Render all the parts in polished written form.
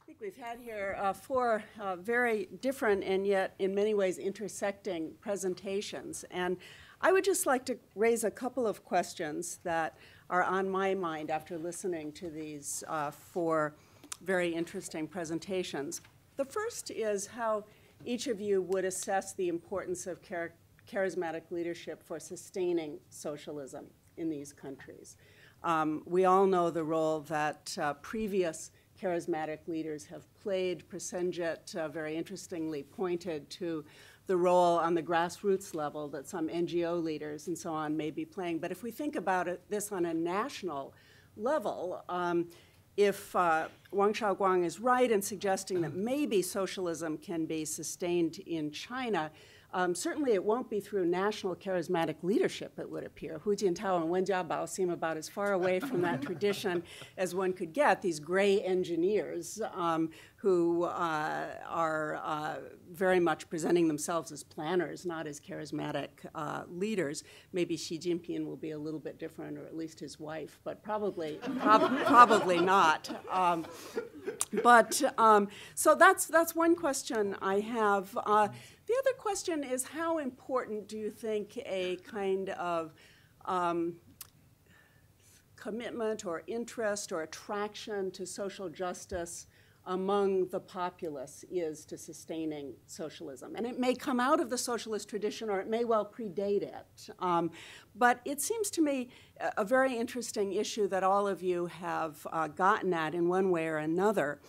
I think we've had here four very different and yet in many ways intersecting presentations. And I would just like to raise a couple of questions that are on my mind after listening to these four very interesting presentations. The first is how each of you would assess the importance of charismatic leadership for sustaining socialism in these countries. We all know the role that previous charismatic leaders have played. Prasenjit very interestingly pointed to the role on the grassroots level that some NGO leaders and so on may be playing. But if we think about this on a national level, if Wang Xiaoguang is right in suggesting that maybe socialism can be sustained in China, certainly it won't be through national charismatic leadership, it would appear. Hu Jintao and Wen Jiabao seem about as far away from that tradition as one could get, these gray engineers who are very much presenting themselves as planners, not as charismatic leaders. Maybe Xi Jinping will be a little bit different, or at least his wife, but probably not. So that's one question I have. The other question is, how important do you think a kind of commitment or interest or attraction to social justice among the populace is to sustaining socialism? And it may come out of the socialist tradition, or it may well predate it. But it seems to me a very interesting issue that all of you have gotten at in one way or another.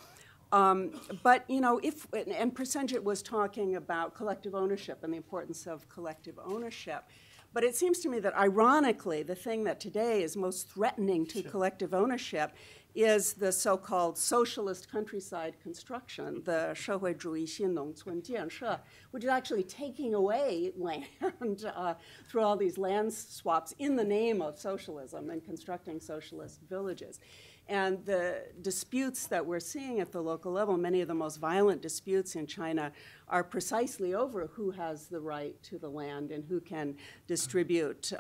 But, you know, and Prasenjit was talking about collective ownership and the importance of collective ownership. But it seems to me that, ironically, the thing that today is most threatening to collective ownership is the so-called socialist countryside construction, the 社会主义新农村建设, which is actually taking away land through all these land swaps in the name of socialism and constructing socialist villages. And the disputes that we're seeing at the local level, many of the most violent disputes in China, are precisely over who has the right to the land and who can distribute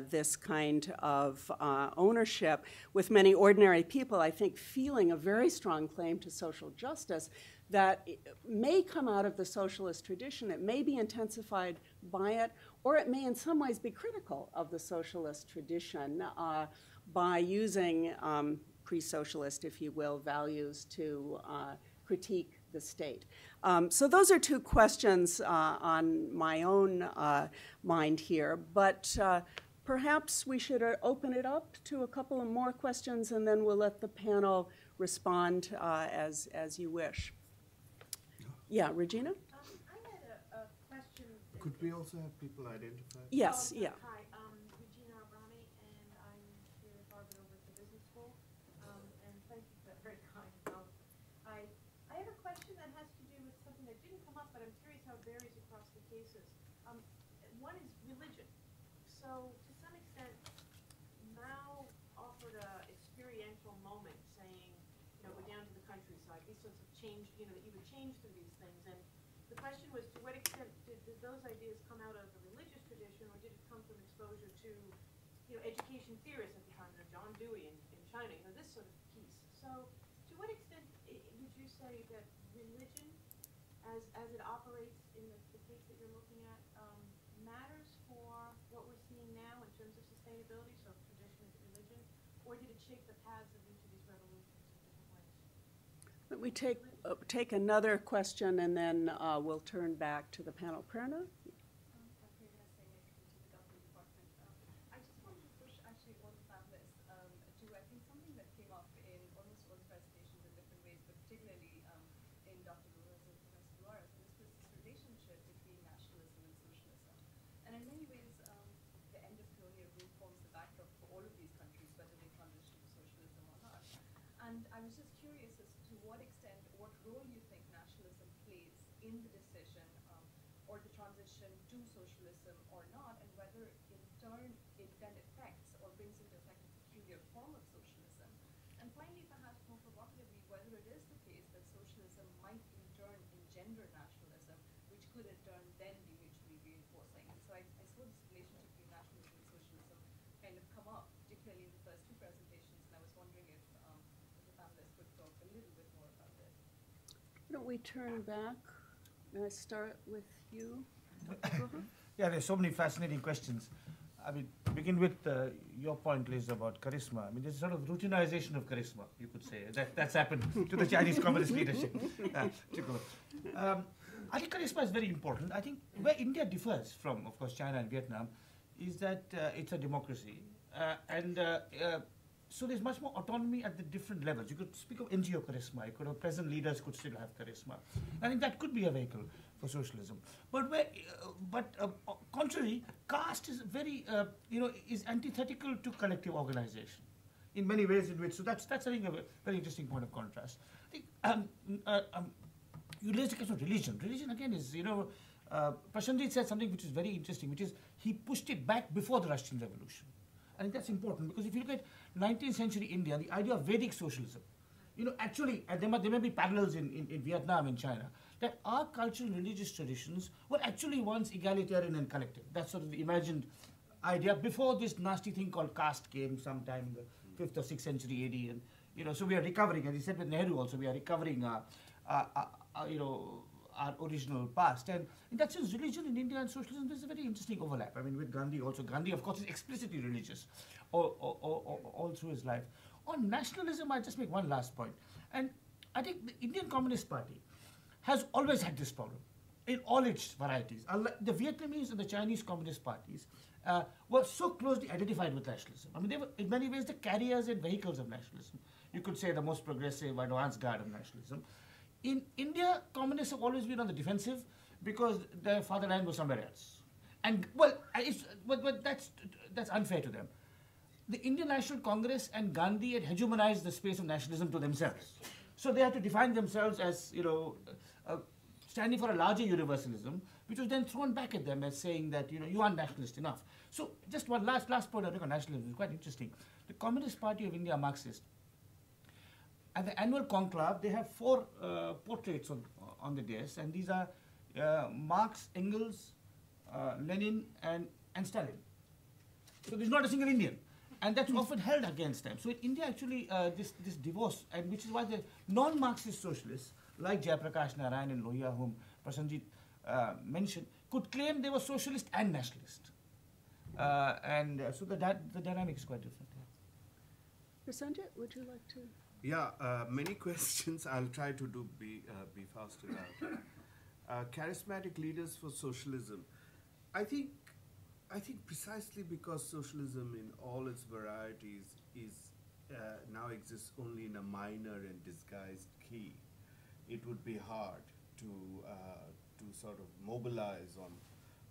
this kind of ownership, with many ordinary people, I think, feeling a very strong claim to social justice that may come out of the socialist tradition. It may be intensified by it, or it may in some ways be critical of the socialist tradition by using pre-socialist, if you will, values to critique the state. So those are two questions on my own mind here, but perhaps we should open it up to a couple of more questions, and then we'll let the panel respond as you wish. Yeah, Regina? I had a question. Could we also have people identified? Yes, yeah. Hi, Regina Abrami, and I'm here at Harvard over at the Business School. And thank you for that very kind. I have a question that has to do with something that didn't come up, but I'm curious how it varies across the cases. One is religion. So to some extent, Mao offered an experiential moment, saying, you know, go down to the countryside. These sorts of change, you know, that you would change through these things. And the question was, to what extent did those ideas come out of the religious tradition, or did it come from exposure to, you know, education theorists at the time, you know, John Dewey in China, you know, this sort of piece. So to what extent would you say that religion, as it operates in the case that you're looking at, matters for what we're seeing now in terms of sustainability, so tradition is religion, or did it shape the paths of each of these revolutions in different ways? Let me take another question, and then we'll turn back to the panel. Prerna? I just wanted to push actually one panelist to, I think, something that came up in almost all the presentations in different ways, but particularly in Dr. Professor Duara's, and this was this relationship between nationalism and socialism. And in many ways, the end of colonial rule forms the backdrop for all of these countries, whether they transition to socialism or not. And I was just curious as to what extent, what role you think nationalism plays in the decision or the transition to socialism or not, and whether in turn it then affects or brings into effect a peculiar form of socialism. And finally, perhaps more provocatively, whether it is the case that socialism might in turn engender nationalism, which could in turn then be mutually reinforcing. And so I saw this relationship between nationalism and socialism kind of come up, particularly in the first two presentations, and I was wondering if the panelists could talk a little bit more about it. don't we turn back? May I start with you? Yeah, there's so many fascinating questions. I mean, to begin with your point, Liz, about charisma. I mean, there's sort of routinization of charisma, you could say. That's happened to the Chinese Communist leadership. I think charisma is very important. I think where India differs from, of course, China and Vietnam is that it's a democracy. So there's much more autonomy at the different levels. You could speak of NGO charisma. You could have present leaders could still have charisma. I think that could be a vehicle for socialism. But contrary, caste is very, is antithetical to collective organization in many ways. In which, so that's I think a very interesting point of contrast. I think you raised the question of religion. Religion again is, Prashanjit said something which is very interesting, which is he pushed it back before the Russian Revolution. I think that's important because if you look at 19th century India, the idea of Vedic socialism, actually, and there may be parallels in Vietnam and China, that our cultural and religious traditions were actually once egalitarian and collective. That's sort of the imagined idea before this nasty thing called caste came sometime in the 5th or 6th century AD. And, so we are recovering, as he said with Nehru also, we are recovering our original past. And in that sense, religion in India and socialism, there's a very interesting overlap. I mean, with Gandhi also. Gandhi, of course, is explicitly religious all through his life. On nationalism, I'll just make one last point. And I think the Indian Communist Party has always had this problem in all its varieties. The Vietnamese and the Chinese Communist parties were so closely identified with nationalism. I mean, they were in many ways the carriers and vehicles of nationalism. You could say the most progressive, advanced guard of nationalism. In India, communists have always been on the defensive because their fatherland was somewhere else. And, but that's unfair to them. The Indian National Congress and Gandhi had hegemonized the space of nationalism to themselves. So they had to define themselves as, standing for a larger universalism, which was then thrown back at them as saying that, you aren't nationalist enough. So just one last point I think on nationalism is quite interesting. The Communist Party of India, Marxist, at the annual conclave, they have 4 portraits on the dais, and these are Marx, Engels, Lenin, and Stalin. So there's not a single Indian, and that's often held against them. So in India, actually, this divorce, and which is why the non-Marxist socialists, like Jayaprakash Narayan and Lohia, whom Prasanjit mentioned, could claim they were socialist and nationalist. So the dynamic is quite different. Prasanjit, would you like to? Yeah, many questions. I'll try to be fast about. Charismatic leaders for socialism. I think precisely because socialism in all its varieties is now exists only in a minor and disguised key, it would be hard to sort of mobilize on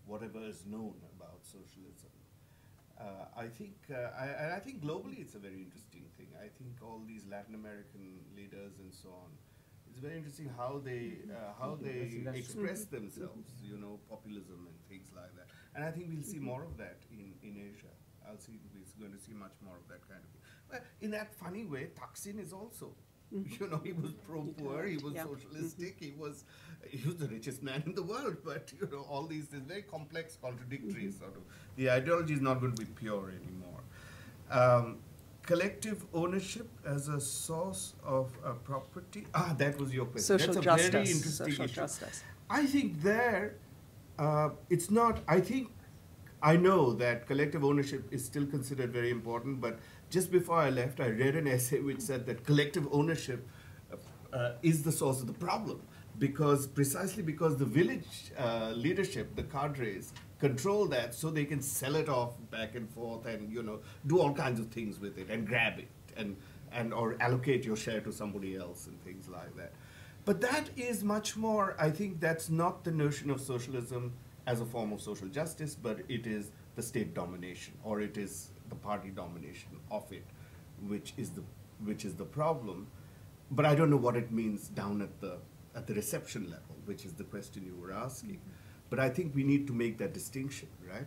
whatever is known about socialism. I think globally it's a very interesting thing. I think all these Latin American leaders and so on, it's very interesting how they express themselves, populism and things like that. And I think we'll see more of that in Asia. We're going to see much more of that kind of thing. But in that funny way, Thaksin is also, he was pro-poor, he was socialistic, he was the richest man in the world, but all these very complex, contradictory sort of, the ideology is not going to be pure anymore. Collective ownership as a source of property. That was your question. Social That's justice. A very interesting social issue. justice. I think there, it's not, I know that collective ownership is still considered very important, but just before I left, I read an essay which said that collective ownership is the source of the problem, precisely because the village leadership, the cadres, control that so they can sell it off back and forth and do all kinds of things with it and grab it and or allocate your share to somebody else and things like that. But that is much more, I think that's not the notion of socialism as a form of social justice, but it is the state domination, or it is the party domination of it, which is the problem. But I don't know what it means down at the reception level, which is the question you were asking. But I think we need to make that distinction, right?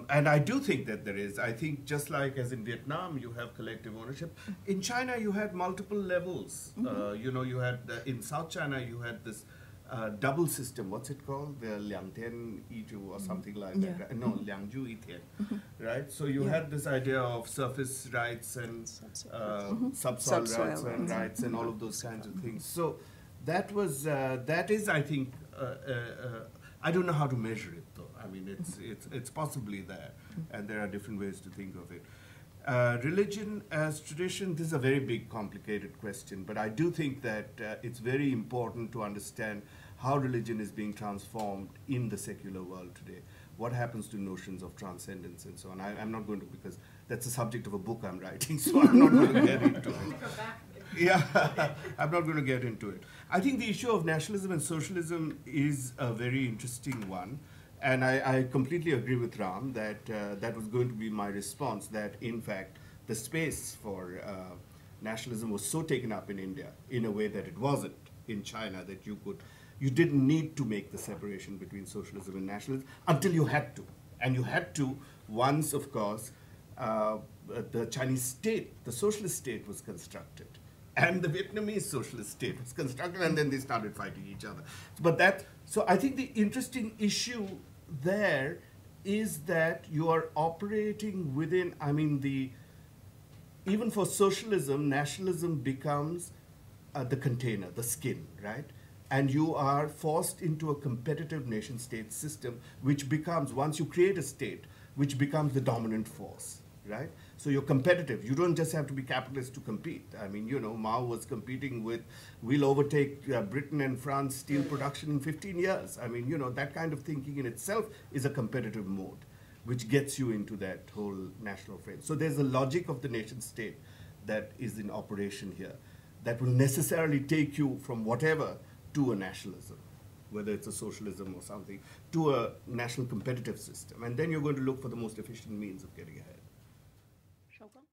And I do think that there is. I think just like as in Vietnam, you have collective ownership. In China, you had multiple levels. You had, in South China, you had this double system. What's it called? The Liang Tian Yizhu or something like that. Right? No, Liang Ju Yi Tian. Right? So you had this idea of surface rights and subsoil rights and all of those kinds of things. So That is, I think, I don't know how to measure it though. I mean, it's possibly there, and there are different ways to think of it. Religion as tradition, this is a very big, complicated question, but I do think that it's very important to understand how religion is being transformed in the secular world today. What happens to notions of transcendence and so on. I'm not going to, because that's the subject of a book I'm writing, so I'm not going to get into it. Yeah, I'm not going to get into it. I think the issue of nationalism and socialism is a very interesting one. And I completely agree with Ram that that was going to be my response, that in fact the space for nationalism was so taken up in India in a way that it wasn't in China, that you didn't need to make the separation between socialism and nationalism until you had to. And you had to once, of course, the Chinese state, the socialist state was constructed. And the Vietnamese socialist state was constructed, and then they started fighting each other. So I think the interesting issue there is that you are operating within, I mean, even for socialism, nationalism becomes the container, the skin, right? And you are forced into a competitive nation-state system, which becomes, once you create a state, which becomes the dominant force, right? So you're competitive. You don't just have to be capitalist to compete. I mean, you know, Mao was competing with, we'll overtake Britain and France steel production in 15 years. I mean, you know, that kind of thinking in itself is a competitive mode, which gets you into that whole national frame. So there's a logic of the nation state that is in operation here that will necessarily take you from whatever to a nationalism, whether it's a socialism or something, to a national competitive system. And then you're going to look for the most efficient means of getting ahead.